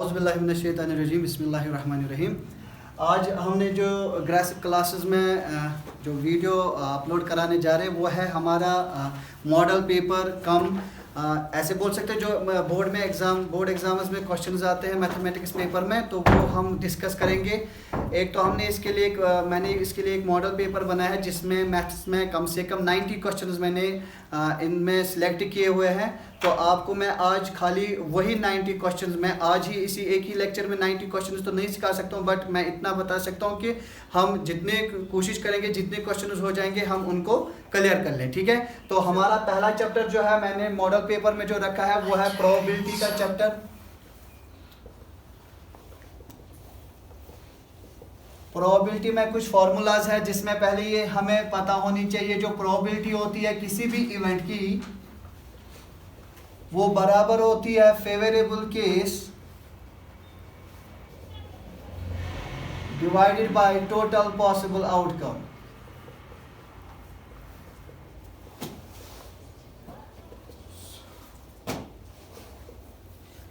औज़ुबिल्लाहिमिनश्शैतानिर्रजीम बिस्मिल्लाहिर्रहमानिर्रहीम। आज हमने जो ग्रासिक क्लासेस में जो वीडियो अपलोड कराने जा रहे हैं वो है हमारा मॉडल पेपर कम ऐसे बोल सकते हैं जो बोर्ड एग्जाम्स में क्वेश्चंस आते हैं मैथमेटिक्स पेपर में, तो वो हम डिस्कस करेंगे। एक तो मैंने इसके लिए एक मॉडल पेपर बनाया है जिसमें मैथ्स में कम से कम 90 क्वेश्चंस मैंने इनमें सिलेक्ट किए हुए हैं। तो आपको मैं आज खाली वही 90 क्वेश्चंस मैं आज ही इसी एक ही लेक्चर में 90 क्वेश्चंस तो नहीं सिखा सकता हूँ, बट मैं इतना बता सकता हूँ कि हम जितने कोशिश करेंगे जितने क्वेश्चंस हो जाएंगे हम उनको क्लियर कर लें। ठीक है, तो हमारा पहला चैप्टर जो है मैंने मॉडल पेपर में जो रखा है वो है प्रोबेबिलिटी का चैप्टर। प्रोबेबिलिटी में कुछ फॉर्मूलाज है जिसमें पहले ये हमें पता होनी चाहिए जो प्रोबेबिलिटी होती है किसी भी इवेंट की वो बराबर होती है favourable case divided by total possible outcome.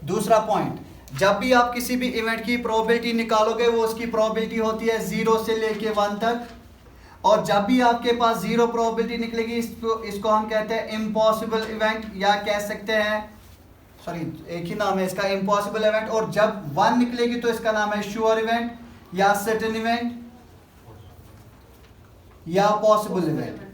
दूसरा पॉइंट, जब भी आप किसी भी इवेंट की प्रोबेबिलिटी निकालोगे वो उसकी प्रोबेबिलिटी होती है 0 से लेके 1 तक, और जब भी आपके पास 0 प्रोबेबिलिटी निकलेगी इसको हम कहते हैं इम्पॉसिबल इवेंट, या कह सकते हैं एक ही नाम है इसका, इम्पॉसिबल इवेंट। और जब 1 निकलेगी तो इसका नाम है श्योर इवेंट या सर्टेन इवेंट या पॉसिबल इवेंट।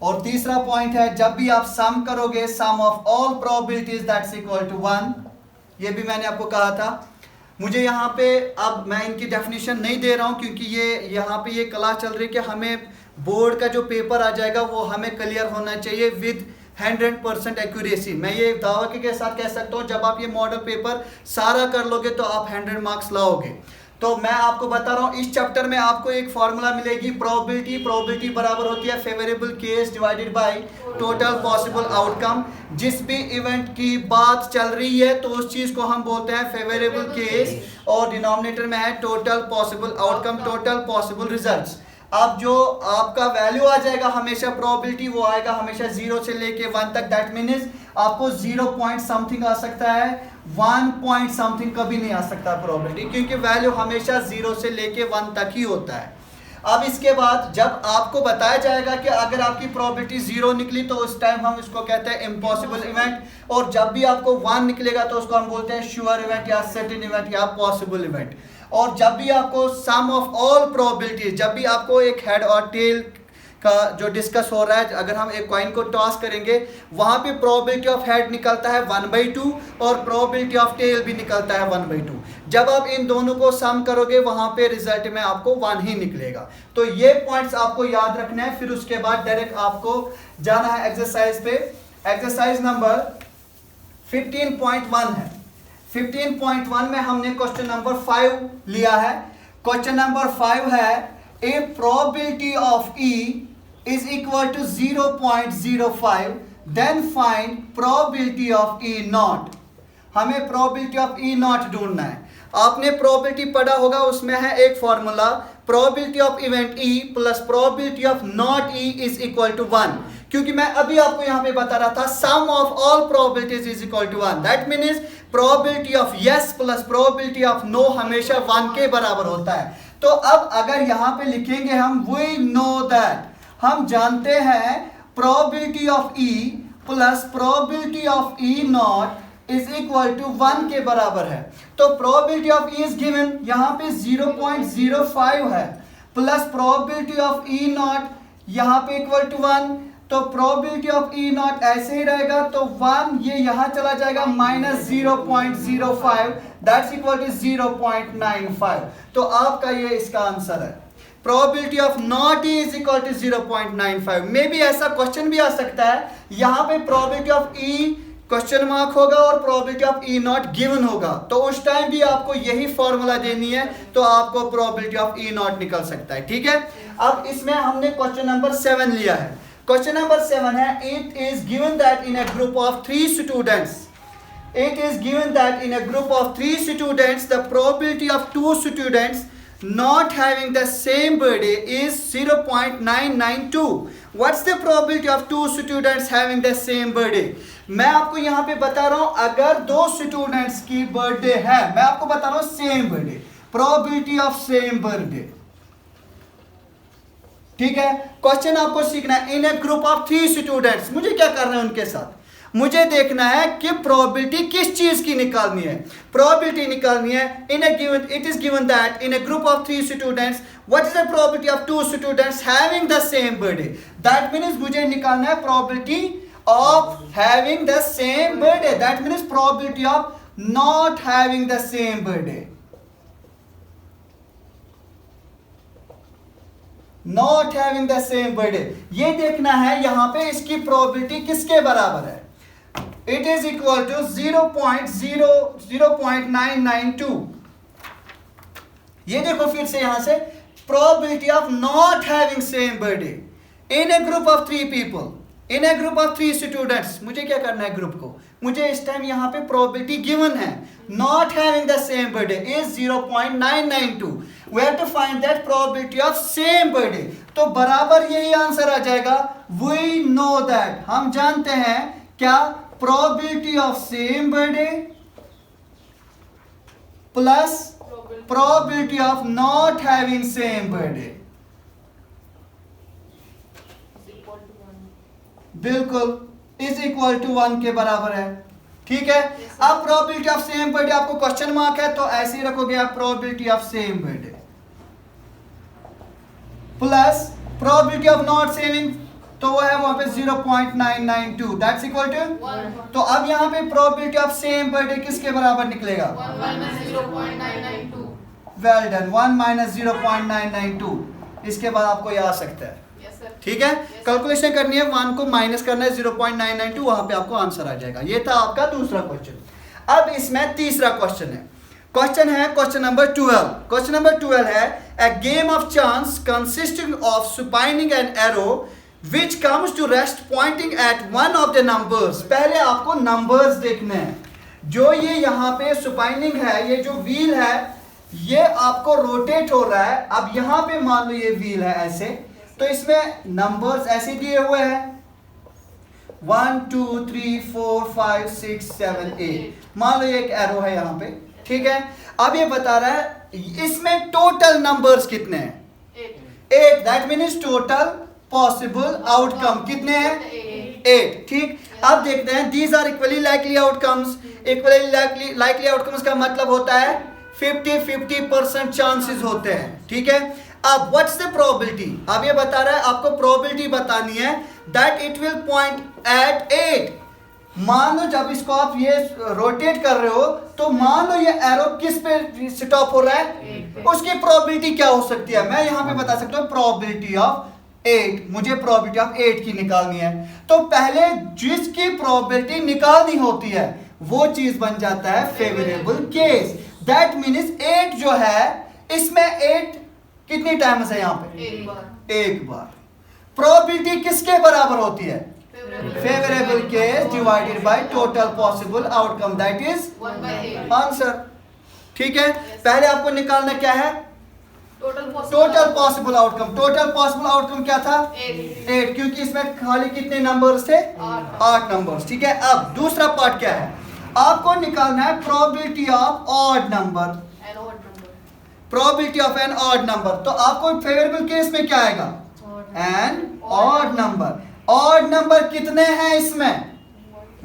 और तीसरा पॉइंट है जब भी आप सम करोगे sum of all probabilities that's equal to 1, ये भी मैंने आपको कहा था। मुझे यहाँ पे अब मैं इनकी डेफिनेशन नहीं दे रहा हूँ क्योंकि यहाँ पे ये क्लास चल रही है कि हमें बोर्ड का जो पेपर आ जाएगा वो हमें क्लियर होना चाहिए विद 100% एक्यूरेसी। मैं ये दावा के साथ कह सकता हूँ जब आप ये मॉडल पेपर सारा कर लोगे तो आप 100 मार्क्स लाओगे। तो मैं आपको बता रहा हूँ इस चैप्टर में आपको एक फॉर्मूला मिलेगी प्रोबेबिलिटी बराबर होती है favourable case divided by total possible outcome. जिस भी इवेंट की बात चल रही है तो उस चीज को हम बोलते हैं फेवरेबल केस, और डिनोमिनेटर में है total possible outcome, total possible results. अब जो आपका वैल्यू आ जाएगा हमेशा प्रोबेबिलिटी वो आएगा हमेशा 0 से लेके 1 तक। दैट मीन्स आपको 0 पॉइंट समथिंग आ सकता है, 1 पॉइंट समथिंग कभी नहीं आ सकता प्रोबेबिलिटी, क्योंकि वैल्यू हमेशा 0 से लेके 1 तक ही होता है। अब इसके बाद जब आपको बताया जाएगा कि अगर आपकी प्रोबेबिलिटी 0 निकली तो उस टाइम हम इसको कहते हैं इम्पॉसिबल इवेंट, और जब भी आपको 1 निकलेगा तो उसको हम बोलते हैं श्योर इवेंट या सर्टेन इवेंट या पॉसिबल इवेंट। और जब भी आपको सम ऑफ ऑल प्रोबेबिलिटीज, जब भी आपको एक हेड और टेल का जो डिस्कस हो रहा है, अगर हम एक कॉइन को टॉस करेंगे वहां पे प्रोबेबिलिटी ऑफ हेड निकलता है 1/2 और प्रोबेबिलिटी ऑफ टेल भी निकलता है 1/2। जब आप इन दोनों को सम करोगे वहां पे रिजल्ट में आपको 1 ही निकलेगा। तो ये पॉइंट्स आपको याद रखना है। फिर उसके बाद डायरेक्ट आपको जाना है एक्सरसाइज पे। एक्सरसाइज नंबर 15.1 है। 15.1 में हमने क्वेश्चन नंबर 5 लिया है। क्वेश्चन नंबर 5 है a probability of E is equal to 0.05 then find probability of E naught। हमें probability of E naught ढूंढना है। आपने probability पढ़ा होगा, उसमें है एक formula probability of event E plus probability of not E is equal to 1। क्योंकि मैं अभी आपको यहाँ पे बता रहा था sum of all probabilities is equal to 1। that means probability of yes plus probability of no हमेशा 1 के बराबर होता है। तो अब अगर यहाँ पे लिखेंगे हम we know that, हम जानते हैं probability of E plus probability of E naught is equal to 1 के बराबर है। तो probability of E is given, यहाँ पे 0.05 है, plus probability of E naught यहाँ पे equal to 1, तो probability of E naught ऐसे ही रहेगा, तो 1 ये यहाँ चला जाएगा माइनस 0.05 दैट्स इक्वल टू 0.95। तो आपका ये इसका आंसर है। probability of not E is equal to 0.95। मे भी ऐसा क्वेश्चन भी आ सकता है, यहाँ पे probability of E question mark होगा और probability of E naught given होगा, तो उस टाइम भी आपको यही फॉर्मूला देनी है तो आपको probability of E naught निकल सकता है। ठीक है, अब इसमें हमने क्वेश्चन नंबर 7 लिया है। क्वेश्चन नंबर 7 है it is given that in a group of 3 students the probability of 2 students not having the same birthday is 0.992. What's the probability of two students having the same birthday? मैं आपको यहाँ पे बता रहा हूँ अगर दो स्टूडेंट्स की बर्थडे है, मैं आपको बता रहा हूँ same birthday, probability of same birthday, ठीक है। क्वेश्चन आपको सीखना है, in a group of 3 students, मुझे क्या करना है उनके साथ, मुझे देखना है कि प्रोबेबिलिटी किस चीज की निकालनी है। प्रोबेबिलिटी निकालनी है in a given, it is given that in a group of 3 students what is the probability of 2 students having the same birthday. That means मुझे निकालना है probability of having the same birthday, that means probability of not having the same birthday, not having the same birthday. ये देखना है यहां पे इसकी probability किसके बराबर है। It is equal to 0.992। ये देखो फिर से यहां से probability of not having same birthday in a group of 3 people, in a group of 3 students. मुझे क्या करना है ग्रुप को, मुझे इस टाइम यहां पे प्रोबेबिलिटी गिवन है not having the same birthday is 0.992। We have to find that probability of same birthday, तो बराबर यही आंसर आ जाएगा। वी नो दैट, हम जानते हैं क्या, probability of same birthday plus probability of not having same birthday, बिल्कुल इज इक्वल टू 1 के बराबर है, ठीक है। अब प्रोबेबिलिटी ऑफ सेम बर्थडे आपको क्वेश्चन मार्क है तो ऐसे ही रखोगे आप, probability of same birthday plus probability of not saving, तो वो है वहां पे 0.992, दैट्स इक्वल टू 1। तो अब यहां पे प्रोबेबिलिटी ऑफ सेम बर्थडे किसके बराबर निकलेगा, 1 minus 0.992। Well done, 1 minus 0.992। इसके बाद आपको ये आ सकता है, ठीक है। कैलकुलेशन करनी है, 1 को माइनस करना है 0.992, वहां पे आपको आंसर आ जाएगा। ये था आपका दूसरा क्वेश्चन। अब इसमें तीसरा क्वेश्चन है, क्वेश्चन है क्वेश्चन नंबर 12। क्वेश्चन नंबर 12 है a game of chance consisting of suppining an arrow which comes to rest pointing at one of the numbers। पहले आपको नंबर्स देखने हैं, जो ये यहाँ पे suppining है, ये जो व्हील है ये आपको रोटेट हो रहा है। अब यहाँ पे मान लो ये व्हील है ऐसे, तो इसमें नंबर्स ऐसे दिए हुए हैं 1 2 3 4 5 6 7 8, मान लो ये एक एरो है यहाँ पे, ठीक है। अब ये बता रहा है इसमें टोटल नंबर्स कितने हैं, 8, that means total possible outcome कितने हैं, 8, ठीक। अब देखते हैं these are equally likely outcomes. Equally likely outcomes का मतलब होता है 50-50% चांसेस होते हैं, ठीक है। अब व्हाट्स द प्रोबेबिलिटी, अब ये बता रहा है आपको प्रोबेबिलिटी बतानी है that it will point at 8। मान लो जब इसको आप ये रोटेट कर रहे हो तो मान लो ये एरो किस पे स्टॉप हो रहा है, उसकी प्रोबेबिलिटी क्या हो सकती है, मैं यहां पे बता सकता हूं प्रोबेबिलिटी ऑफ 8। मुझे प्रोबेबिलिटी ऑफ 8 की निकालनी है, तो पहले जिसकी प्रोबेबिलिटी निकालनी होती है वो चीज बन जाता है फेवरेबल केस। दैट मीन्स 8 जो है इसमें 8 कितनी टाइम्स है यहाँ पे, एक बार। प्रोबेबिलिटी किसके बराबर होती है, favourable case divided by total possible outcome, that is 1/8 answer, ठीक है। पहले आपको निकालना क्या है, total possible outcome. Total possible outcome क्या था, 8, क्योंकि इसमें खाली कितने नंबर्स थे, 8 नंबर्स, ठीक है। अब दूसरा पार्ट क्या है, आपको निकालना है probability of odd number, probability of an odd number. तो आपको फेवरेबल केस में क्या आएगा, an odd number. Odd number कितने हैं इसमें,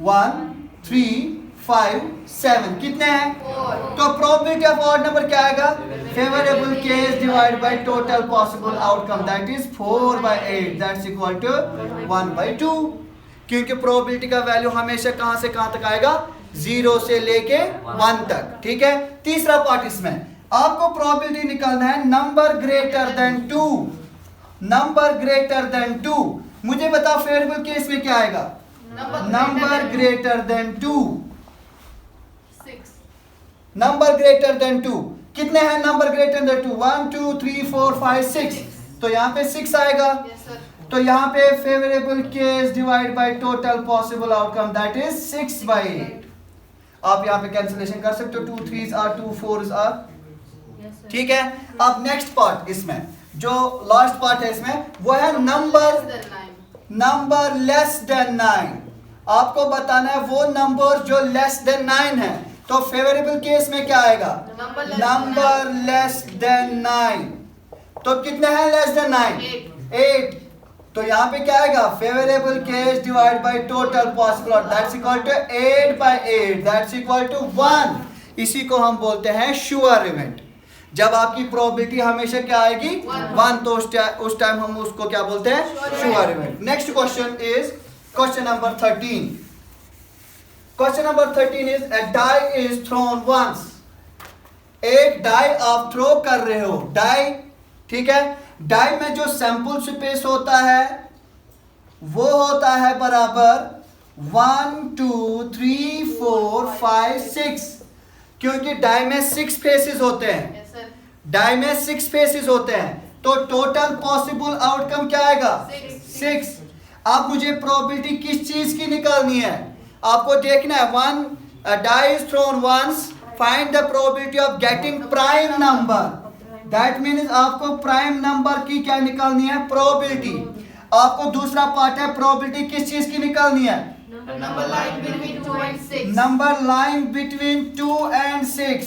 1 3 5 7, कितने हैं, तो प्रोबेबिलिटी ऑफ ऑड नंबर क्या आएगा, favourable case divide by total possible outcome, that is 4/8, that's equal to 1/2। क्योंकि प्रोबेबिलिटी का वैल्यू हमेशा कहां से कहां तक आएगा, 0 से लेके 1 तक, ठीक है। तीसरा पार्ट इसमें आपको प्रोबेबिलिटी निकालना है number greater than 2, number greater than 2। मुझे बताओ फेवरेबल केस में क्या आएगा, number greater than 2, 6, number greater than 2, कितने हैं नंबर ग्रेटर देन 2, 1 2 3 4 5 6, तो यहाँ पे 6 आएगा। तो यहाँ पे favourable case divide by total possible outcome, that is 6/8। आप यहाँ पे कैंसिलेशन कर सकते हो, 2 3s are 2 4s are ठीक है। अब नेक्स्ट पार्ट इसमें जो लास्ट पार्ट है इसमें वो है नंबर लेस देन 9। आपको बताना है वो नंबर जो लेस देन 9 है। तो फेवरेबल केस में क्या आएगा? Number less than 9। तो कितने हैं लेस देन 9? 8। तो यहाँ पे क्या आएगा? Favourable case divide by total possible और that's equal to 8 by 8 that's equal to 1। इसी को हम बोलते हैं श्योर इवेंट। जब आपकी प्रोबेबिलिटी हमेशा क्या आएगी? 1। तो उस टाइम हम उसको क्या बोलते हैं? Sure event. Next question is question number 13। Question number 13 is a die is thrown once. एक डाई आप थ्रो कर रहे हो, डाई, ठीक है। डाई में जो सैंपल स्पेस होता है वो होता है बराबर 1 2 3 4 5 6, क्योंकि डाई में 6 फेसेस होते हैं। डाई में 6 फेसेस होते हैं तो टोटल पॉसिबल आउटकम क्या आएगा? 6। अब मुझे प्रोबेबिलिटी किस चीज की निकालनी है? आपको देखना है one die is thrown once, find the probability of getting prime number. That means आपको प्राइम नंबर की क्या निकालनी है? प्रोबेबिलिटी। आपको दूसरा पार्ट है प्रोबेबिलिटी किस चीज की निकालनी है? Number line between 2 and 6। Number line between 2 and 6,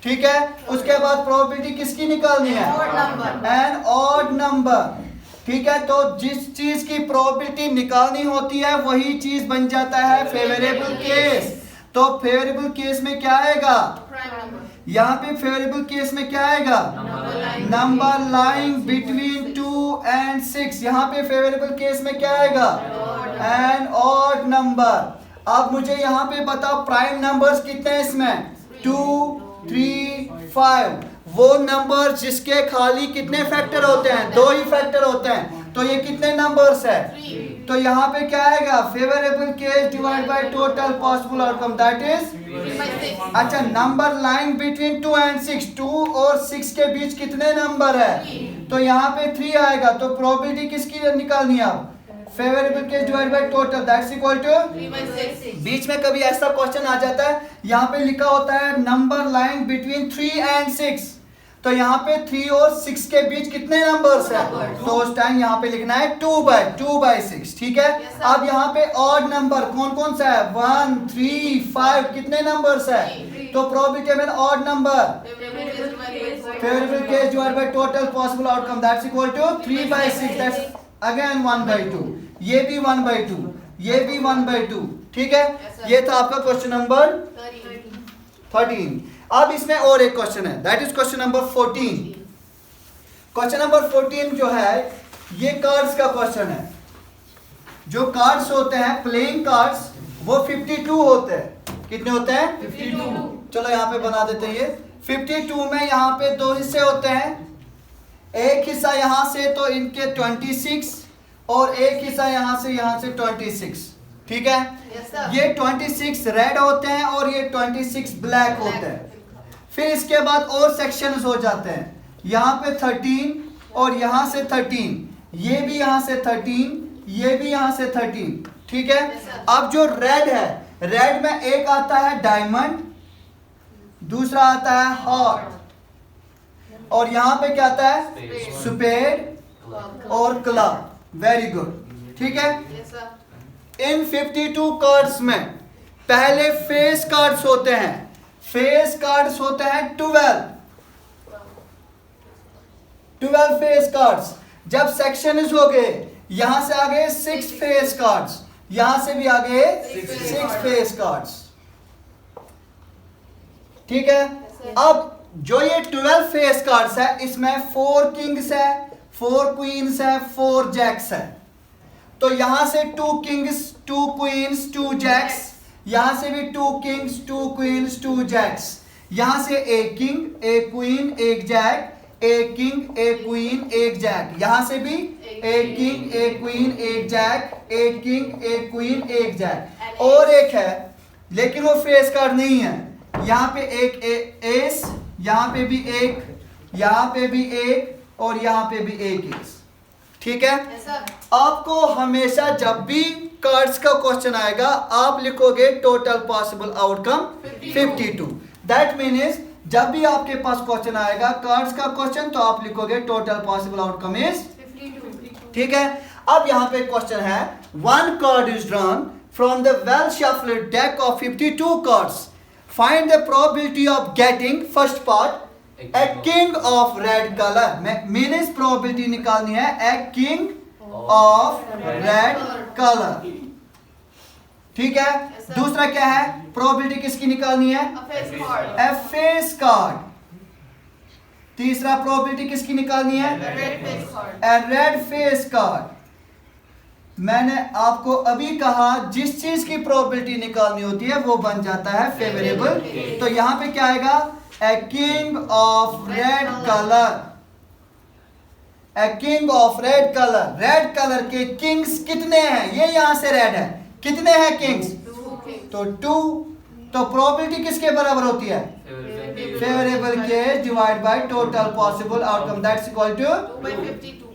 ठीक है। उसके बाद प्रोबेबिलिटी किसकी निकालनी है? एन ऑड नंबर, ठीक है। तो जिस चीज की प्रोबेबिलिटी निकालनी होती है वही चीज बन जाता है फेवरेबल केस। तो फेवरेबल केस में क्या आएगा? यहाँ पे फेवरेबल केस में क्या आएगा? Number line between 2 and 6। यहाँ पे फेवरेबल केस में क्या आएगा? An odd number. अब मुझे यहाँ पे बताओ प्राइम नंबर्स कितने हैं इसमें? 2 3 5। वो नंबर जिसके खाली कितने फैक्टर होते हैं? 2 ही फैक्टर होते हैं। तो ये कितने नंबर्स है? 3। तो यहाँ पे क्या आएगा? Favourable case divide by total possible outcome that is 3/6। अच्छा, नंबर लाइन बिटवीन 2 and 6, 2 और 6 के बीच कितने नंबर है? 3। तो यहाँ पे 3 आएगा। तो प्रोबेबिलिटी किसकी निकालनी है? Favourable case divide by total that's equal to 3/6। बीच में कभी ऐसा क्वेश्चन आ जाता है, यहाँ पे लिखा होता है नंबर लाइन बिटवीन 3 and 6। तो यहाँ पे 3 और 6 के बीच कितने नंबर्स है? तो उस टाइम यहाँ पे लिखना है 2 by 6, ठीक है। अब यहाँ पे ऑड नंबर कौन कौन सा है? 1 3 5। कितने नंबर्स है? तो प्रोबेबिलिटी में odd number favourable case divide by total possible outcome that's equal to 3/6 that's again 1/2। ये भी 1/2, ये भी 1/2, ठीक है। ये था आपका क्वेश्चन नंबर 13। अब इसमें और एक क्वेश्चन है that is question number 14। Question number 14 जो है ये कार्ड्स का क्वेश्चन है। जो कार्ड्स होते हैं प्लेइंग कार्ड्स वो 52 होते हैं। कितने होते हैं? 52। चलो यहाँ पे बना देते हैं ये 52 में यहाँ पे 2 हिस्से होते हैं। एक हिस्सा यहाँ से तो इनके 26 और एक हिस्सा यहाँ से 26, ठीक है। ये 26 रेड होते हैं और ये 26 ब्लैक होते हैं। फिर इसके बाद और सेक्शंस हो जाते हैं, यहाँ पे 13 और यहाँ से 13, ये भी यहाँ से 13, ये भी यहाँ से 13, ठीक है। अब जो रेड है, रेड में एक आता है डायमंड, दूसरा आता है हार्ट, और यहाँ पे क्या आता है? स्पेड और क्लब। वेरी गुड, ठीक है। इन 52 कार्ड्स में पहले फेस कार्ड्स होते हैं। फेस कार्ड्स होते हैं 12 फेस कार्ड्स। जब सेक्शन हो गए, यहां से आगे 6 फेस कार्ड्स, यहां से भी आगे 6 फेस कार्ड्स, ठीक है। अब जो ये 12 फेस कार्ड्स है इसमें 4 किंग्स है, 4 क्वींस है, 4 जैक्स है। तो यहां से 2 किंग्स, 2 क्वींस, 2 जैक्स, यहां से भी 2 किंग्स, 2 क्वींस, 2 जैक्स, यहां से एक किंग, एक क्वीन, एक जैक, एक किंग, एक क्वीन, एक जैक, यहां से भी एक किंग, एक क्वीन, एक जैक, एक किंग, एक क्वीन, एक जैक, और एक है लेकिन वो फेस कार्ड नहीं है। यहाँ पे एक एस, यहाँ पे भी एक, यहाँ पे भी एक, और यहाँ पे भी एक एस, ठीक है। आपको हमेशा जब भी कार्ड्स का क्वेश्चन आएगा आप लिखोगे total possible outcome 52। That means जब भी आपके पास क्वेश्चन आएगा कार्ड्स का क्वेश्चन तो आप लिखोगे टोटल पॉसिबल आउटकम इज 52. ठीक है। अब यहां पे क्वेश्चन है one card is drawn from the well shuffled deck of 52 cards, find the probability of getting first part a king of red colour. मैंने इस प्रोबेबिलिटी निकालनी है a king of red colour, ठीक है। Yes, sir. दूसरा क्या है, probability किसकी निकालनी है, A face card. A face card. तीसरा प्रोबेबिलिटी किसकी निकालनी है, A red face card. A red face card. मैंने आपको अभी कहा जिस चीज की प्रोबेबिलिटी निकालनी होती है वो बन जाता है फेवरेबल। तो यहां पे क्या आएगा, a king of red colour, a king of red colour. Red colour के किंग्स कितने हैं, ये यहां से रेड है, कितने हैं किंग्स, 2 kings. तो 2। तो प्रोबेबिलिटी किसके बराबर होती है, फेवरेबल के divide by total possible outcome, that's equal to 2 by 52.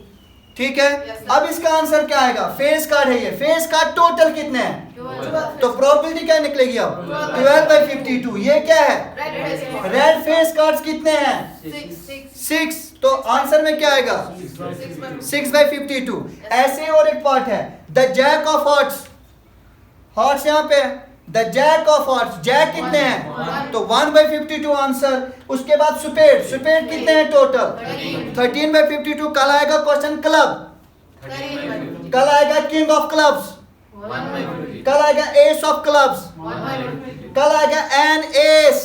ठीक है। Yes, sir. अब इसका आंसर क्या आएगा, फेस कार्ड है ये, फेस कार्ड टोटल कितने हैं, 12. तो प्रोबेबिलिटी क्या निकलेगी अब 12 by 52। ये क्या है, Red face card. Red face cards कितने हैं 6. 6, तो आंसर में क्या आएगा 6 by 6 by 52। ऐसे और एक पार्ट है the jack of hearts, hearts यहाँ पे the jack of hearts, jack कितने हैं, तो 1 by 52 आंसर। उसके बाद सुपेड, सुपेड कितने हैं टोटल 13 by 52। कल आएगा क्वेश्चन क्लब, 13 by 50. कल आएगा किंग ऑफ क्लब्स, 1 by 50. कल आएगा एस ऑफ क्लब्स, 1 by 50. कल आएगा an ace,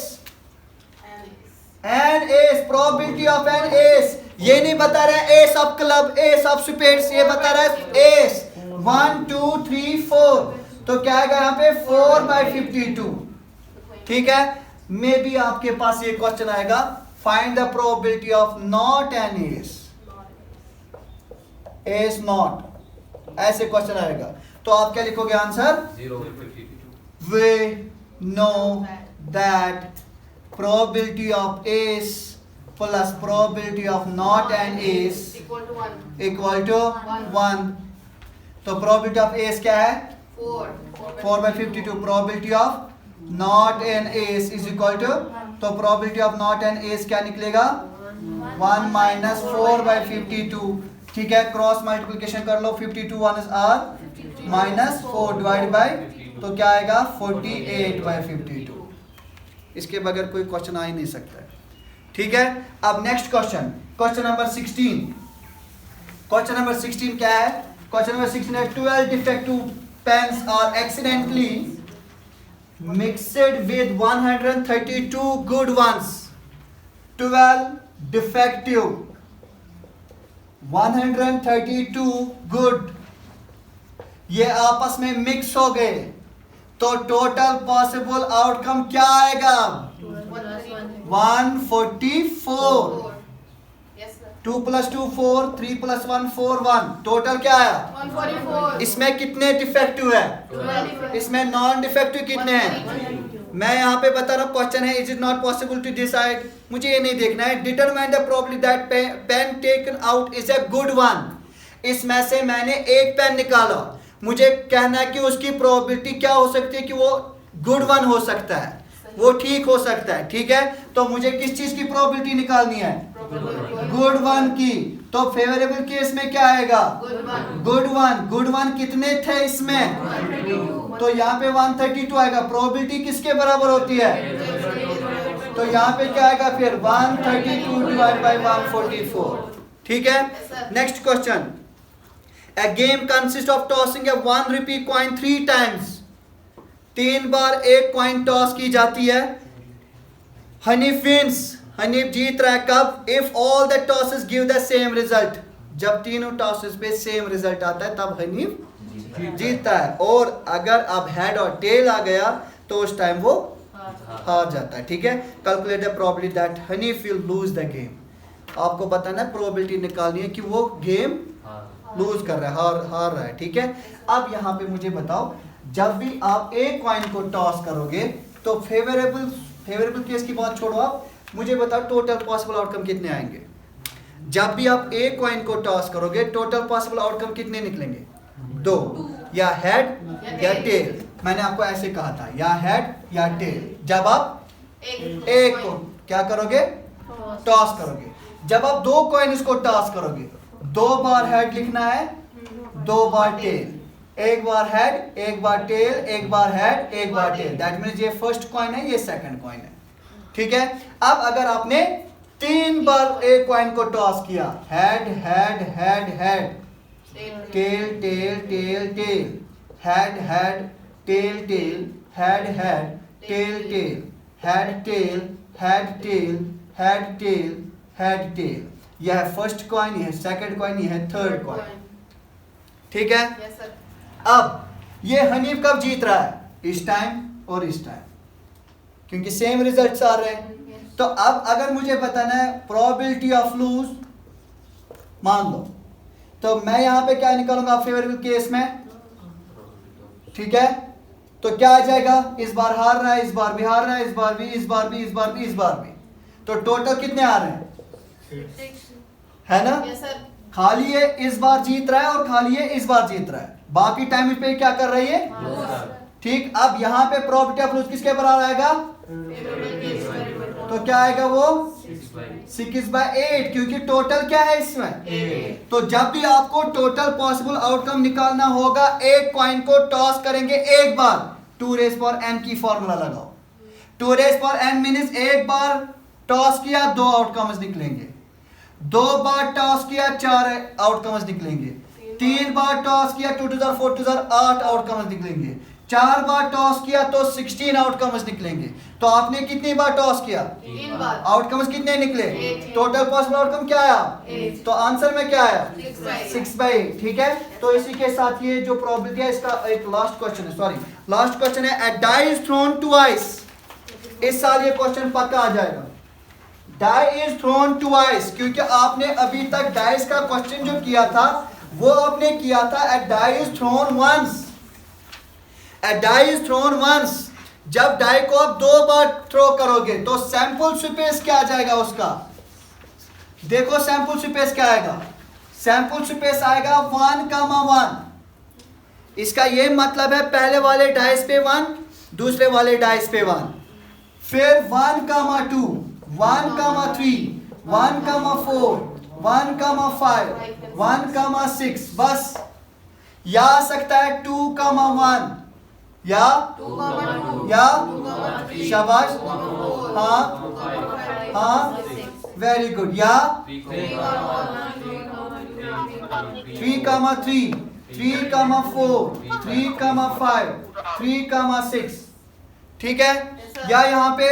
And an ace, probability of an ace. ये नहीं बता रहा है ace of club, ace of spades, ये बता रहा है एस 1 2 3 4। तो क्या आएगा यहाँ पे 4 by 52, ठीक है। मे बी आपके पास ये क्वेश्चन आएगा find the probability of not an S, S not, ऐसे क्वेश्चन आएगा तो आप क्या लिखोगे answer, 0 by 52. we know that probability of ace plus probability of not an ace equal to 1. equal to 1। तो probability of ace क्या है 4. 4 by 52। probability of not an ace is equal to, तो probability of not an ace क्या निकलेगा 1 minus 4 by 52, ठीक है। Cross multiplication कर लो, 52 1 are minus 4 divide by, तो क्या आएगा 48 by 52। इसके बगैर कोई क्वेश्चन आ ही नहीं सकता है, ठीक है। अब next question, question number 16। Question number 16 क्या है, क्वेश्चन नंबर 16 है 12 defective pens are accidentally mixed with 132 good ones। 12 defective, 132 good, ये आपस में मिक्स हो गए तो टोटल पॉसिबल आउटकम क्या आएगा 144। Yes, sir. 2 plus 2 4, 3 plus 1 4 1, total क्या आया। 144. इसमें कितने डिफेक्टिव है, 12. इसमें नॉन डिफेक्टिव कितने हैं। मैं यहाँ पे बता रहा हूँ क्वेश्चन है is it not possible to decide, मुझे ये नहीं देखना है। Determine the probability that pen taken out is a good one. इसमें से मैंने एक पेन निकाला, मुझे कहना है कि उसकी प्रोबेबिलिटी क्या हो सकती है कि वो गुड वन हो सकता है, वो ठीक हो सकता है, ठीक है। तो मुझे किस चीज की प्रोबेबिलिटी निकालनी है, गुड वन की। तो फेवरेबल केस में क्या आएगा गुड वन। गुड वन कितने थे इसमें, तो यहाँ पे 132 आएगा। प्रोबेबिलिटी किसके बराबर होती है, तो यहाँ पे क्या आएगा फिर 132 डिवाइड बाय 144, ठीक है। Next question, a game consists of tossing a 1 rupee coin 3 times। 3 बार एक कॉइन टॉस की जाती है। हनीफ विंस, हनीफ जीत रहा है कब, if all the tosses give the same result. जब तीनों टॉसेस पे सेम रिजल्ट आता है तब हनीफ जीतता है, और अगर अब हेड और टेल आ गया तो उस टाइम वो हार जाता है, ठीक है। Calculate the probability that Hanif will lose the game. आपको बताना है प्रोबेबिलिटी निकालनी है कि वो गेम लूज कर रहा है, हार रहा है, ठीक है। अब यहाँ पे मुझे बताओ, जब भी आप एक कॉइन को टॉस करोगे तो फेवरेबल केस की बात छोड़ो, आप मुझे बताओ टोटल पॉसिबल आउटकम कितने आएंगे। जब भी आप एक कॉइन को टॉस करोगे टोटल पॉसिबल आउटकम कितने निकलेंगे, 2, या हेड या टेल। मैंने आपको ऐसे कहा था, या हेड या टेल। जब आप एक को क्या करोगे? टॉस करोगे। जब आप 2 कॉइन्स को टॉस करोगे, 2 बार हेड लिखना है, 2 बार टेल, एक बार हेड, एक बार टेल, एक बार हेड, एक बार टेल। दैट मीन्स ये फर्स्ट कॉइन है, ये सेकंड कॉइन है। ठीक है। अब अगर आपने 3 बार एक कॉइन को टॉस किया, head head head head, tail tail tail tail, head head tail tail, head head tail tail, head tail, head tail, head tail, head tail. यह है फर्स्ट कॉइन, यह है सेकंड कॉइन, यह है थर्ड कॉइन। ठीक है। Yes, sir. अब ये हनीफ कब जीत रहा है? इस टाइम और इस टाइम, क्योंकि सेम रिजल्ट्स आ रहे हैं। तो अब अगर मुझे बताना है प्रोबेबिलिटी ऑफ लूज, मान लो, तो मैं यहां पे क्या निकालूंगा फेवरेबल केस में? ठीक है। तो क्या आ जाएगा? इस बार हार रहा है, इस बार भी हार रहा है, इस बार भी, इस बार भी, इस बार भी, इस बार भी। तो टोटल कितने आ रहे हैं? है ना? Yes, sir. खाली ये इस बार जीत रहा है और खाली ये इस बार जीत रहा है, बाकी टाइम पे क्या कर रही है? ठीक। अब यहाँ पे प्रोबेबिलिटी ऑफ लूज किसके बराबर आएगा? तो क्या आएगा वो? 6/8, क्योंकि टोटल क्या है इसमें? तो जब भी आपको टोटल पॉसिबल आउटकम निकालना होगा, एक कॉइन को टॉस करेंगे एक बार, 2 रेज़ पावर n की फॉर्मूला लगाओ। 2 रेज़ पावर n मीन्स एक बार टॉस किया 2 आउटकम्स निकलेंगे, 2 बार टॉस किया 4 आउटकम्स निकलेंगे, 3 बार टॉस किया 2 2 4 2 8 आउटकम्स निकलेंगे, 4 बार टॉस किया तो 16 आउटकम्स निकलेंगे। तो आपने कितनी बार टॉस किया? 3 बार। आउटकम्स कितने निकले? 8। टोटल पॉसिबल आउटकम क्या आया? 8। तो आंसर में क्या आया? 6/8। 6/8। ठीक है। तो इसी के साथ ये जो प्रोबेबिलिटी है, इसका एक लास्ट क्वेश्चन है, सॉरी लास्ट क्वेश्चन है, a die is thrown twice। इस साल ये क्वेश्चन पक्का आ जाएगा। die is thrown twice, क्योंकि आपने अभी तक डाइस का क्वेश्चन जो किया था वो आपने किया था a die is thrown once। a die is thrown once, जब डाई को आप 2 बार थ्रो करोगे तो सैंपल स्पेस क्या आ जाएगा उसका? देखो सैंपल स्पेस क्या आएगा? सैंपल स्पेस आएगा 1,1। इसका ये मतलब है पहले वाले डाइस पे 1, दूसरे वाले डाइस पे 1, फिर 1,2, 1,3, 1,4, 1,5, 1,6, बस। या आ सकता है 2,1 या 2,2 या 2,3 शाबाश, 2,4 हाँ 2,5 हाँ, 2,6 वेरी गुड। या 3,3, 3,4, 3,5, 3,6। ठीक है। या यहाँ पे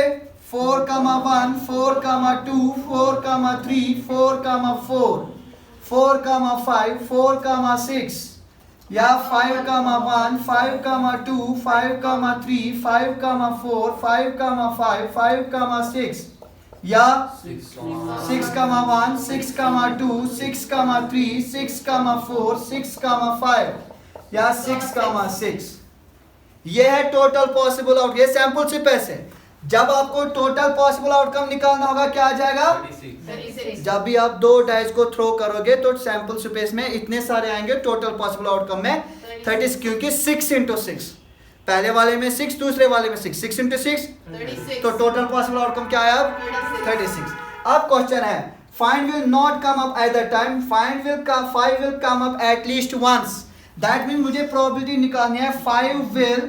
4,1, 4,2, 4,3, 4,4, 4,5, 4,6, या 5,1, 5,2, 5,3, 5,4, 5,5, 5,6, या 6,1, 6,2, 6,3, 6,4, 6,5, या 6,6। ये है टोटल पॉसिबल आउट, ये सैंपल स्पेस है। जब आपको टोटल पॉसिबल आउटकम निकालना होगा क्या आ जाएगा? 36। जब भी आप 2 डाइस को थ्रो करोगे तो सैंपल स्पेस में इतने सारे आएंगे, टोटल पॉसिबल आउटकम में 30, क्योंकि 6 × 6, पहले वाले में 6, दूसरे वाले में 6, 6 × 6, 36। तो टोटल पॉसिबल आउटकम क्या आया? 36। अब क्वेश्चन है, find will not come up at the time, find will come up at least once. That mean मुझे प्रोबेबिलिटी निकालनी है 5 will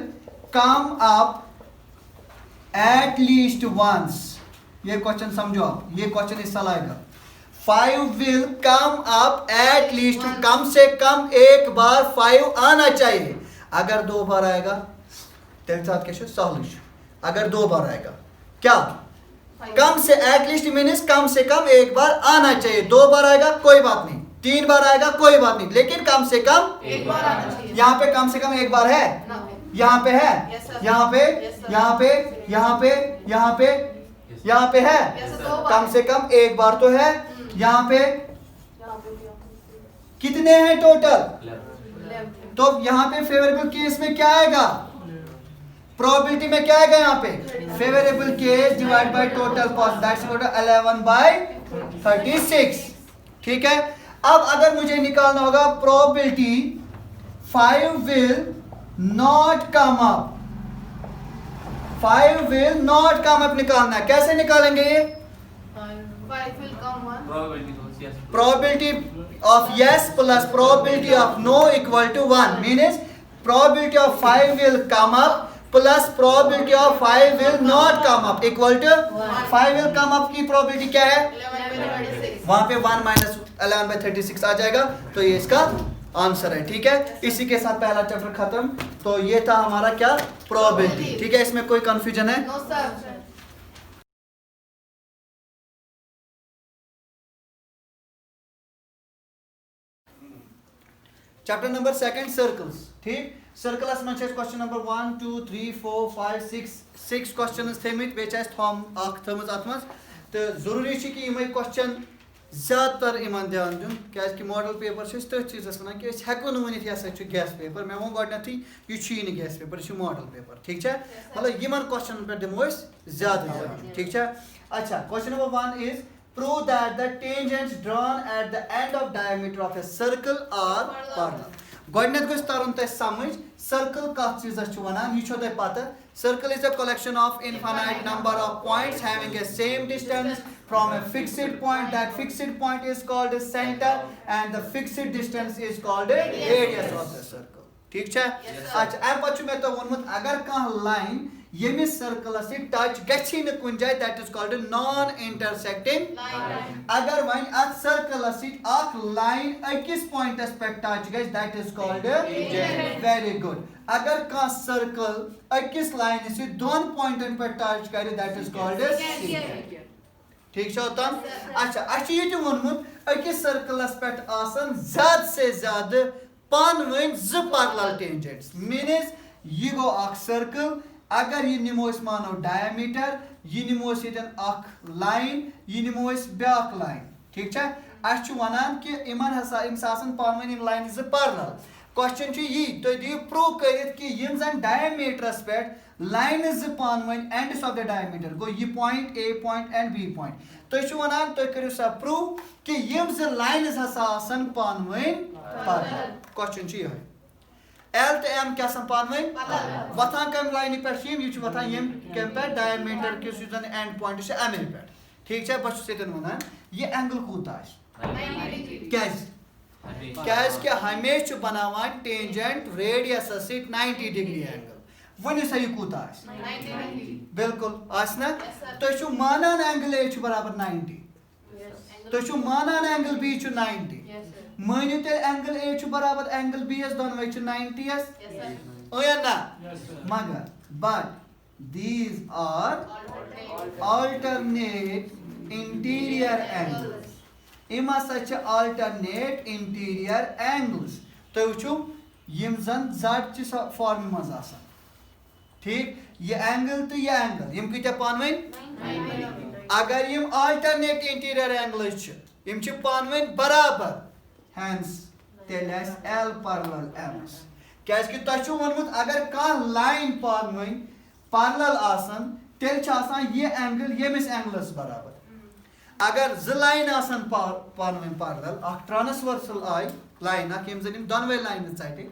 come up at least once. ये क्वेश्चन समझो आप, ये क्वेश्चन इस साल आएगा। 5 will come up at least, कम से कम एक बार 5 आना चाहिए। अगर 2 बार आएगा तेरे साथ कैसे सॉल्यूशन, अगर 2 बार आएगा क्या? कम से एटलीस्ट मीन्स कम से कम एक बार आना चाहिए। 2 बार आएगा कोई बात नहीं, 3 बार आएगा कोई बात नहीं, लेकिन कम से कम एक बार आना चाहिए। यहाँ पे कम से कम एक बार है, ना। यहाँ पे है, Yes, sir. यहाँ पे, Yes, sir. यहाँ पे, यहाँ पे, यहाँ पे, यहाँ पे है, Yes, sir. 2 बार। कम से कम एक बार तो है। यहाँ पे यहाँ पे भी कितने हैं टोटल? 11। तो यहाँ पे फेवरेबल केस में क्या आएगा? प्रोबेबिलिटी में क्या आएगा? यहाँ पे favourable case divide by total cost, that's equal to 11/36। ठीक है। अब अगर मुझे निकालना होगा probability 5 will not come up, 5 will not come up निकालना है। कैसे निकालेंगे ये? 5 will come 1. Probability goes yes. Probability of yes plus probability of no equal to 1. Means probability of 5 will come up plus probability of 5 will not come up equal to 5 will come up की probability क्या है? 11/36. वहां पे 1 minus 11/36 आ जाएगा, तो ये इसका answer है। ठीक है, इसी के साथ पहला चैप्टर खत्म। तो ये था हमारा क्या? प्रोबेबिलिटी। ठीक है, इसमें कोई कंफ्यूजन है? No sir. Chapter number 2 circles. ठीक, सर्कलस में क्वेश्चन नंबर 1 2 3 4 5 6 क्वेश्चन थमित बे थम थम अत मज तो जरूरी कि यम क्वेश्चन ज्यादातर इन ध्यान दिन क्या मॉडल पेपर तथ चीज़ वन कि हेको वन यह गैस पेपर मे वो गई यह गैस पेपर यह मॉडल पेपर। ठीक है, मतलब इन क्वेश्चन पे दिमो ज्यादा ध्यान। ठीक है, अच्छा question number 1 is prove that the tangents drawn at the end of diameter of a circle are parallel. Godnet goes tarun te samajh circle ka cheez ach wanan ye chho te pata circle is a collection of infinite number of points having a same distance from a fixed point. That fixed point is called a center and the fixed distance is called a radius of the circle. ठीक है, अच्छा am pach me to wonmut agar kah line yemis circle se touch gachi ne kun jay that is called a non intersecting line. Agar wan at circle se ak line akis point pe touch gays that is called a tangent. Very good. Agar kah circle akis line se don point pe touch kare that is called a secant. ठीक है तम अच्छा अच्छी ये वोनमुत अकिस circles पे आसन ज्यादा से ज्यादा पानवन ज पैरेलल टेंजेंट्स। मीन्स ये गो अख सर्कल अगर ये निमो मानो डायमीटर ये निमो अख लाइन ये निमो ब्याक लाइन। ठीक है, अस वनान कि इमन हसा इम आसन पानवन इन लाइन ज पैरेलल। क्वेश्चन यी तो दियो प्रूव करित कि यम जन डायमीटरस पे लाइन ज पानवन ends of the diameter go ये point A point and B point तो वनान तो करियो सा प्रूव कि यम ज लाइन्स हसा आसन पानवन पैरेलल। क्वेश्चन ये एल तो एम क्या पानवन वथान कम लाइन पे ये वथान यम कम पे डायमीटर किस एंड पॉइंट एम पे। ठीक है, बस वन ये एंगल कूता क्या हमेशा बनावान टेंजेंट रेडियस 90 डिग्री एंगल वन सा यह कूता 90 degree. बिल्कुल आसना तो मानान एंगल ए बराबर 90 तो मानान एंगल बी 90 मानियो ते एंगल ए बराबर एंगल बी एस दोनों 90 एस ना मगर but these are alternate interior angles. इमा सच alternate interior angles तो वुचु यम जन जट च फॉर्म मज आसान। ठीक, ये एंगल तो ये एंगल यम कित पानवन अगर यम alternate interior angles च यम च पानवन बराबर hence तेल L parallel M क्या कि तछु वनमुत अगर का लाइन पानवन पैरेलल आसन तेल छ आसान ये एंगल यमिस एंगलस बराबर। अगर ज लाइन आसन पानवन पैरेलल अख ट्रांसवर्सल आई लाइन अख यम जन दोनवे लाइन चटे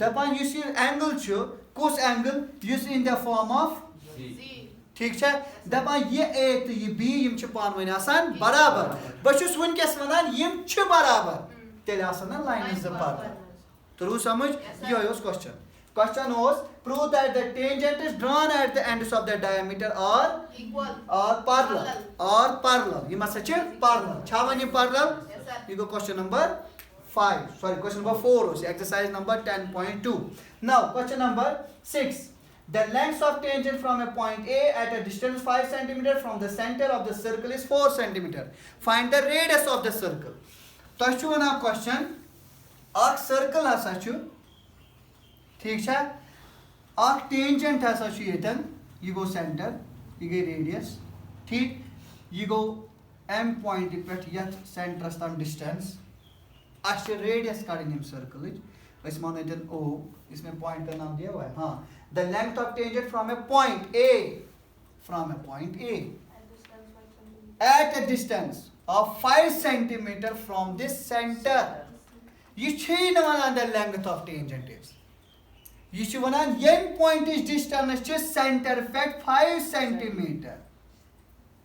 दपान युस ये एंगल छ कुस angle use in the form of ठीक है दपान ये ए तो ये बी यम छ पानवन आसान बराबर बछुस वनकस वनान यम छ बराबर तेल आसन लाइन ज पैरेलल। तो रू समझ ये was question was prove that the tangent is drawn at the ends of the diameter are Equal. or parallel ये must say parallel छावन ये parallel you go question number 5 sorry question number 4 was exercise number 10.2 now question number 6 the length of tangent from a point A at a distance 5 cm from the center of the circle is 4 cm find the radius of the circle तो छु ना question अख circle हसा छु ठीक है अख tangent हसा छु येतन ये गो सेंटर ये गई रेडियस ठीक ये गो एम पॉइंट पे यथ सेंटरस तम डिस्टेंस अस रेडियस कड़न यम सर्कल इस मानो इतन ओ इसमें पॉइंट का नाम दिया हुआ है हाँ the length of tangent from A point A at a distance of 5 cm from this center ये छे न वनान the length of tangent is ये छ वनान यम point is distance छ center पे 5 cm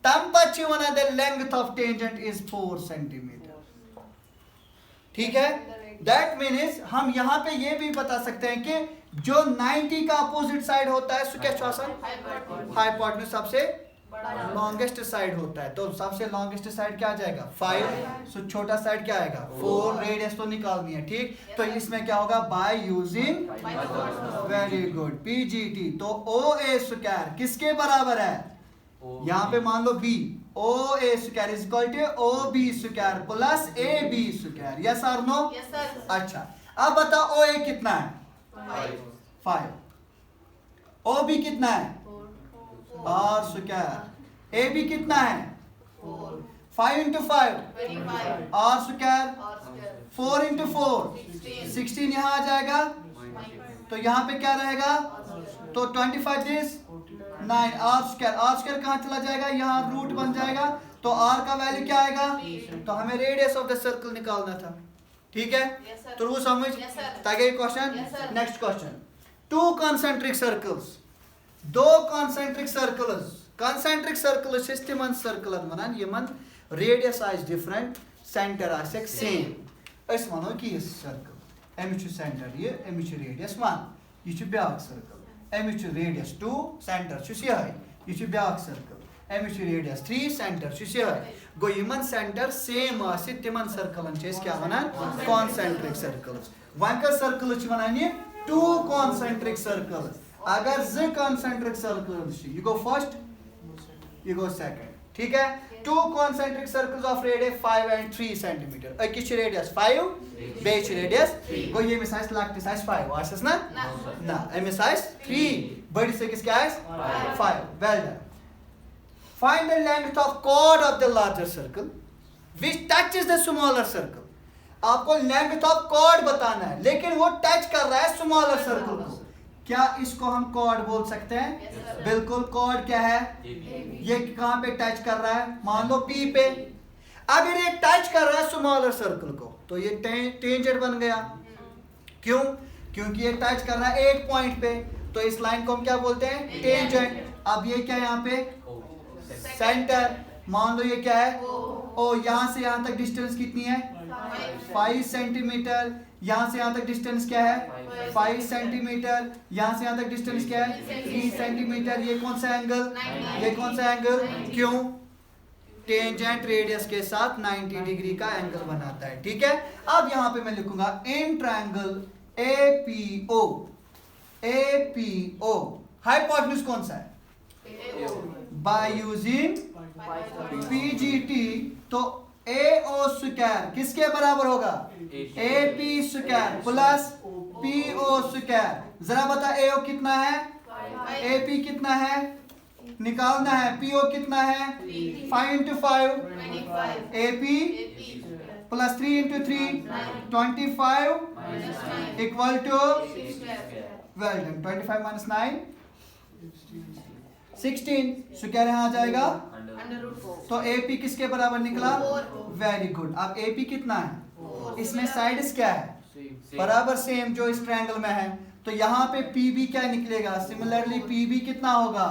तम पची one the length of tangent is 4 centimetre. ठीक है, दैट मीन्स हम यहाँ पे ये भी बता सकते हैं कि जो 90 का अपोजिट साइड होता है सो क्या हाइपोटेन्यूज सबसे लॉन्गेस्ट साइड होता है, तो सबसे लॉन्गेस्ट साइड क्या आ जाएगा 5, सो छोटा साइड क्या आएगा 4, रेडियस तो निकालनी है। ठीक, तो इसमें क्या होगा by using, very good, PGT. तो ओ ए स्क्वायर किसके बराबर है, यहाँ पे मान लो B, O A square is equal to O B square plus A B square, yes और नो? Yes, sir. अच्छा, अब बताओ ओ ए कितना है 5, ओ बी कितना है आर स्क्वायर, ए बी कितना है 5 इंटू 5 आर स्क्वायर, 4 इंटू 4 16 यहाँ आ जाएगा, तो यहाँ पे क्या रहेगा, तो 25 दिस 9 आर स्क्वायर कहाँ चला जाएगा, यहाँ रूट बन जाएगा, तो आर का वैल्यू क्या आएगा, तो हमें रेडियस ऑफ द सर्कल निकालना था। ठीक है, Yes, sir. तो वो समझ Yes, sir. ताकि question. Yes, sir. Next question, 2 concentric circles, 2 concentric circles इस तिमन सर्कलन वनान यमन रेडियस आइज डिफरेंट, सेंटर आसेक सेम, अस वनो कि यह सर्कल अमिच सेंटर ये अमिच रेडियस 1, यह ब्याक सर्कल अमिच रेडियस 2, सेंटर यह ब्याक सर्कल अमिच रेडियस 3, सेंटर गो यमन सेंटर सेम आसि तिमन सर्कलन छे क्या वनान कॉन्सेंट्रिक सर्कल्स। वन का सर्कल छ वनान ये 2 कॉन्सेंट्रिक सर्कल्स। अगर ज कॉन्सेंट्रिक सर्कल्स यू गो फर्स्ट यू गो सेकंड, ठीक है, 2 concentric circles of radius 5 and 3 centimetre, अकिस रेडियस 5 बे रेडियस गो ये मिस आइस लक्टिस आइस 5 आसस ना ना एमिस आइस 3 बड़िस अकिस क्या ice 5, well done. Find the length of chord of the larger circle which touches the smaller circle। आपको length of chord बताना है, लेकिन वो टच कर रहा है smaller circle को, क्या इसको हम chord बोल सकते हैं? Yes, sir. बिल्कुल, chord क्या है, ये कहाँ पे टच कर रहा है, मान लो P पे। अगर ये टच कर रहा है smaller circle को तो ये टेंजेंट बन गया। क्यों? क्योंकि ये टच कर रहा है 8 पॉइंट पे, तो इस लाइन को हम क्या बोलते हैं टेंजेंट। अब ये क्या यहाँ पे सेंटर, मान लो ये क्या है ओ, यहाँ से यहाँ तक डिस्टेंस कितनी है 5 सेंटीमीटर, यहाँ से यहाँ तक डिस्टेंस क्या है 5 सेंटीमीटर, यहाँ से यहाँ तक डिस्टेंस क्या है 3 सेंटीमीटर। ये कौन सा एंगल, ये कौन सा एंगल, क्यों, टेंजेंट रेडियस के साथ 90 डिग्री का एंगल बनाता है। ठीक है, अब यहाँ पे मैं लिखूंगा इन ट्रायंगल APO हाइपोटेन्यूज कौन सा है, बाय यूजिंग PGT, तो AO स्क्वायर किसके बराबर होगा AP square plus PO square. जरा बता AO कितना है, AP कितना है, निकालना है, PO कितना है 5 into 5 AP plus 3 into 3 25 equal to, well done, 25 minus 9 16, square यहाँ आ जाएगा, तो AP किसके बराबर निकला, वेरी गुड। अब AP कितना है, इसमें साइड्स क्या है बराबर सेम जो इस ट्रायंगल में है, तो यहाँ पे PB क्या निकलेगा, सिमिलरली PB कितना होगा,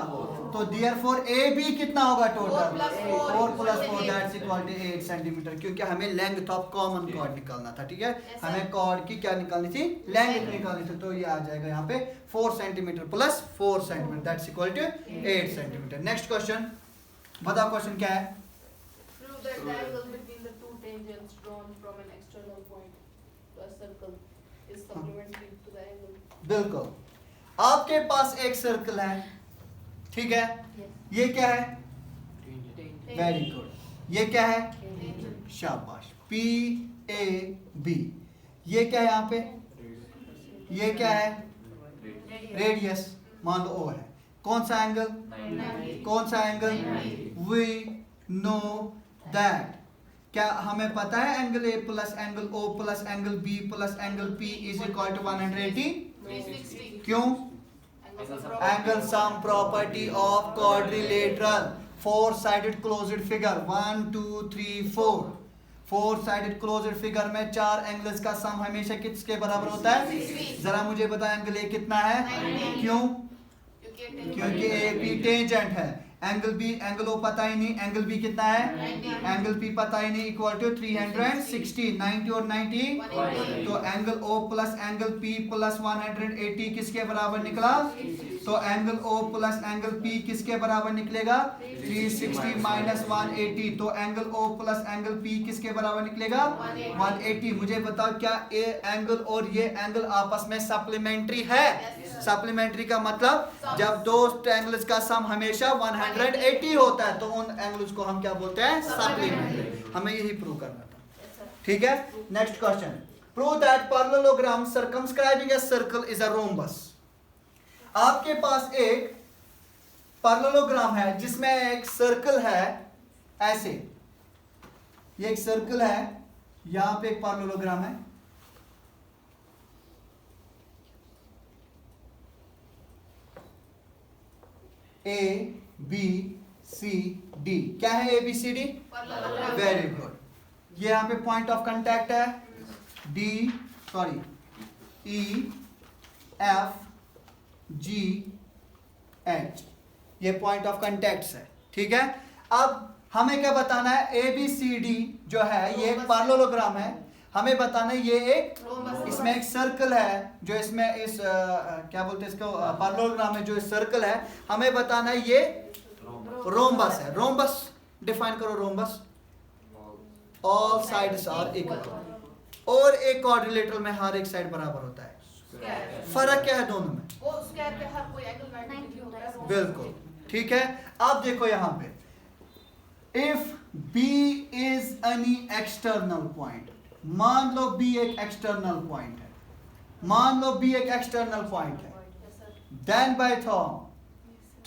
तो देयरफॉर AB कितना होगा total 4 plus 4 that's equal to 8 centimetre, क्योंकि हमें लेंथ ऑफ कॉमन कॉर्ड निकालना था। ठीक है, हमें कॉर्ड की क्या निकालनी थी, लेंथ निकालनी थी, तो ये आ जाएगा यहाँ पे 4 centimetre plus 4 centimetre that's equal to 8 centimetre. Next question, बताओ क्वेश्चन क्या है। Prove that the angle between the two tangents drawn from an external point to a circle is supplementary to the angle. बिल्कुल, आपके पास एक circle है, ठीक है, ये क्या है, वेरी गुड, ये क्या है, शाबाश, PAB, ये क्या है यहाँ पे, ये क्या है, रेडियस, मान लो O है, कौन सा एंगल, कौन सा एंगल, वी नो दैट, क्या हमें पता है angle A plus angle O plus angle B plus angle P is equal to 180, 360. क्यों, angle sum property of quadrilateral 4 sided closed figure 1 2 3 4 sided closed figure में 4 एंगल्स का सम हमेशा किसके बराबर होता है, जरा मुझे बता एंगल A कितना है, क्यों, क्योंकि AP टेंजेंट है, एंगल बी, एंगल ओ पता ही नहीं, एंगल बी कितना है, एंगल पी पता ही नहीं, इक्वल टू 360, 90 और 90, तो angle O plus angle P plus 180 किसके बराबर निकला, तो angle O plus angle P किसके बराबर निकलेगा, 360 माइनस 180, तो angle O plus angle P किसके बराबर निकलेगा, 180। मुझे बताओ क्या ये एंगल और ये एंगल आपस में सप्लीमेंट्री है, सप्लीमेंट्री का मतलब जब दो एंगल्स का सम हमेशा 180 होता है तो उन एंगल्स को हम क्या बोलते हैं, सप्लीमेंट्री। हमें यही प्रूव करना था, ठीक है। Next question, prove that parallelogram circumscribing a circle is a rhombus. आपके पास एक पैरेललोग्राम है जिसमें एक सर्कल है, ऐसे ये एक सर्कल है, यहां पे एक पैरेललोग्राम है, ए बी सी डी, क्या है A B C D, very good. ये यहां पे पॉइंट ऑफ कांटेक्ट है D, sorry E F G H, ये पॉइंट ऑफ कांटेक्ट है, ठीक है। अब हमें क्या बताना है, ए बी सी डी जो है ये एक पैरेललोग्राम है, हमें बताना है ये एक, इसमें एक सर्कल है जो इसमें इस क्या बोलते हैं इसको, पैरेललोग्राम में जो इस सर्कल है, हमें बताना है ये रोम्बस है। रोम्बस डिफाइन करो, rhombus all sides are equal, और एक क्वाड्रिलेटरल में हर एक साइड बराबर होता है। फर्क क्या है दोनों में, वो स्क्वायर पे हर कोई एंगल 90 होता है, बिल्कुल ठीक है। अब देखो यहां पे, if B is any external point, मान लो B एक एक्सटर्नल पॉइंट है, मान लो B एक एक्सटर्नल पॉइंट है, देन बाय थॉर्म,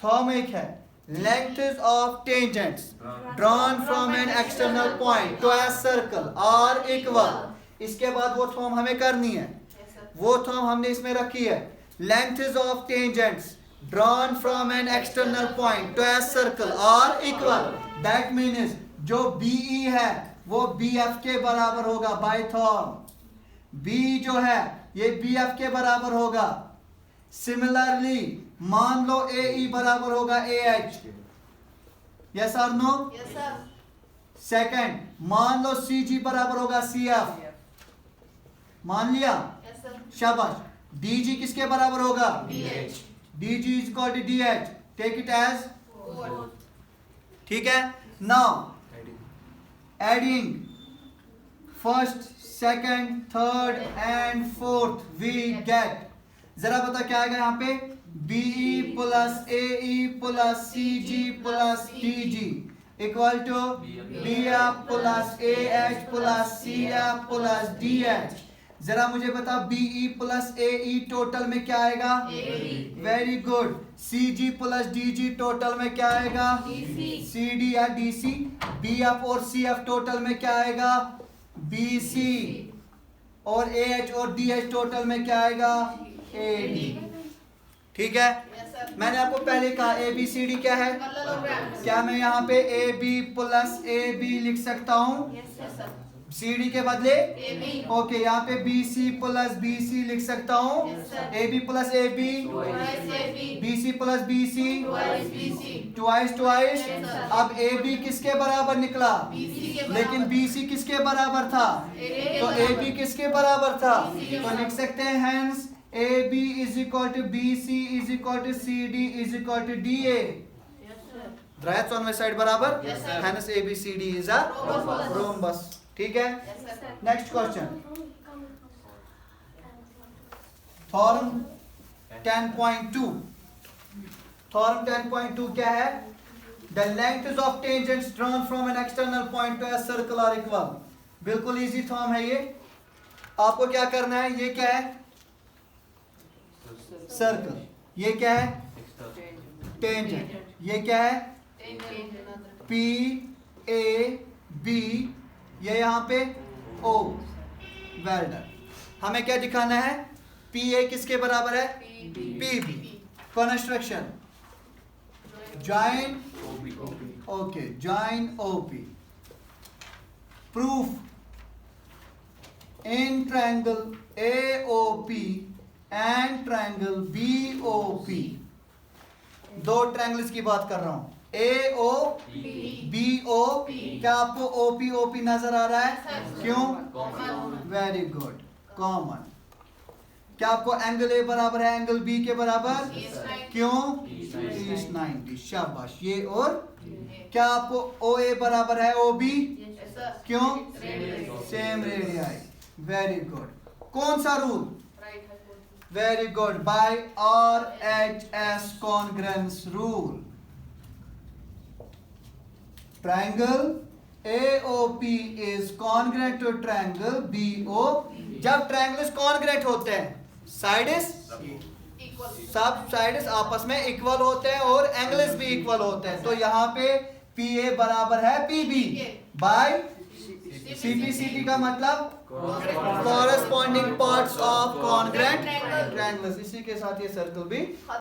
थॉर्म एक है, lengths of tangents drawn from an external point to a circle are equal। इसके बाद वो थॉर्म हमें करनी है, वो थॉर्म हमने इसमें रखी है, lengths of tangents drawn from an external point to a circle are equal। that means जो BE है वो BF के बराबर होगा बाय थॉर्म, B जो है ये BF के बराबर होगा। सिमिलरली मान लो AE बराबर होगा AH, यस और नो, यस सर, सेकंड मान लो CG बराबर होगा CF, मान लिया, यस सर, शाबाश। DG किसके बराबर होगा, DH, DG is equal to DH, take it as, 4, ठीक है। Now adding first second third and fourth we get, जरा बता क्या आएगा यहाँ पे, BE plus AE plus CG plus DG equal to BF plus AH plus CF plus DH। जरा मुझे बता BE प्लस AE टोटल में क्या आएगा, very good. CG plus DG total में क्या आएगा, CD या DC। BF और CF टोटल में क्या आएगा, BC, और AH और DH टोटल में क्या आएगा, AD, ठीक है। यस सर, मैंने आपको पहले कहा ABCD क्या है, पैरेललोग्राम, क्या मैं यहाँ पे AB प्लस AB लिख सकता हूँ, यस सर, CD के बदले, AB, ओके यहाँ पे BC प्लस BC लिख सकता हूँ, Yes, sir. AB plus AB, twice AB, BC plus BC, twice BC, twice twice. Yes, sir. अब AB किसके बराबर निकला, BC के लेकिन बराबर, BC किसके बराबर था, AB तो AB किसके बराबर था, BC के तो बराबर। लिख सकते हैं hence AB is equal to BC is equal to CD is equal to DA। Yes sir, right on my side बराबर, Yes, sir. Hence ABCD is a Rhombus. Rhombus, ठीक है। Yes sir, next question, theorem 10.2, theorem 10.2 क्या है, the lengths of tangents drawn from an external point to a circle are equal. बिल्कुल easy theorem है ये, आपको क्या करना है, ये क्या है, सर्कल, ये क्या है, टेंजेंट, ये क्या है, P A B, ये यहाँ पे O, वेल डन। हमें क्या दिखाना है, PA किसके बराबर है, PB। Construction, join, okay join OP, proof in triangle AOP and triangle BOP, दो ट्रायंगल्स की बात कर रहा हूं, AO P. BO, क्या आपको OP OP नजर आ रहा है? Sir. क्यों? Common. Very good, common. क्या आपको एंगल A बराबर है एंगल B के बराबर? Yes, right. क्यों? East 90। शाबाश। ये और Okay. क्या आपको OA बराबर है OB? Yes, sir. क्यों? Radius. Same radii. Very good. कौन सा रूल? Right hypotenuse. Very good, by RHS congruence रूल। Triangle AOP is congruent to triangle BOP। जब ट्रायंगल्स कॉन्ग्रेंट होते हैं, साइड इज Equal. सब साइड्स आपस में इक्वल होते हैं और एंगल्स भी इक्वल होते हैं। तो यहाँ पे PA बराबर है PB बाय CP का मतलब corresponding parts of congruent triangles. इसी के साथ ये सर्कल भी